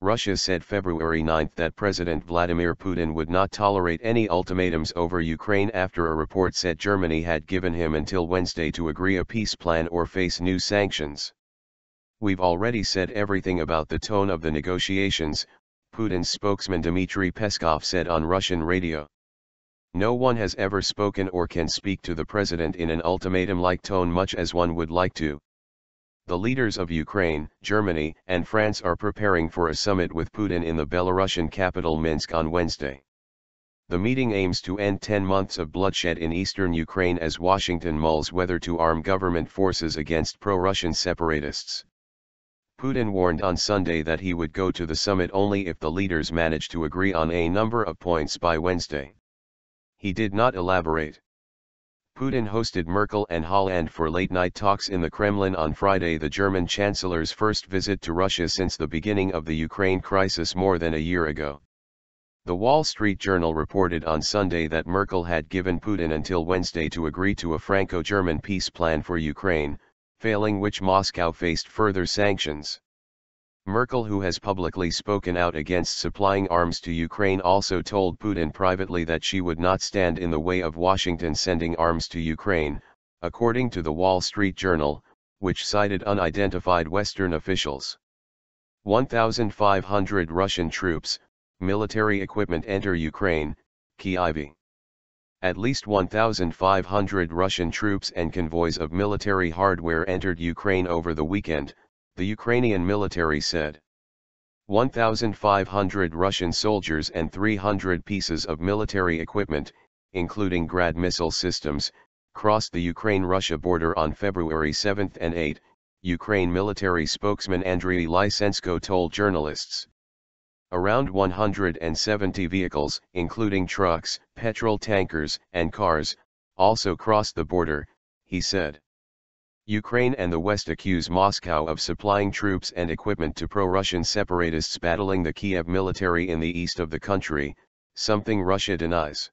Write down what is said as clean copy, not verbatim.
Russia said February 9 that President Vladimir Putin would not tolerate any ultimatums over Ukraine after a report said Germany had given him until Wednesday to agree a peace plan or face new sanctions. "We've already said everything about the tone of the negotiations," Putin's spokesman Dmitry Peskov said on Russian radio. "No one has ever spoken or can speak to the president in an ultimatum-like tone much as one would like to." The leaders of Ukraine, Germany, and France are preparing for a summit with Putin in the Belarusian capital Minsk on Wednesday. The meeting aims to end 10 months of bloodshed in eastern Ukraine as Washington mulls whether to arm government forces against pro-Russian separatists. Putin warned on Sunday that he would go to the summit only if the leaders managed to agree on a number of points by Wednesday. He did not elaborate. Putin hosted Merkel and Hollande for late-night talks in the Kremlin on Friday, the German Chancellor's first visit to Russia since the beginning of the Ukraine crisis more than a year ago. The Wall Street Journal reported on Sunday that Merkel had given Putin until Wednesday to agree to a Franco-German peace plan for Ukraine, failing which Moscow faced further sanctions. Merkel, who has publicly spoken out against supplying arms to Ukraine, also told Putin privately that she would not stand in the way of Washington sending arms to Ukraine, according to the Wall Street Journal, which cited unidentified Western officials. 1,500 Russian troops, military equipment enter Ukraine, Kyiv. At least 1,500 Russian troops and convoys of military hardware entered Ukraine over the weekend, the Ukrainian military said. 1,500 Russian soldiers and 300 pieces of military equipment, including Grad missile systems, crossed the Ukraine-Russia border on February 7 and 8, Ukraine military spokesman Andriy Lysenko told journalists. Around 170 vehicles, including trucks, petrol tankers, and cars, also crossed the border, he said. Ukraine and the West accuse Moscow of supplying troops and equipment to pro-Russian separatists battling the Kiev military in the east of the country, something Russia denies.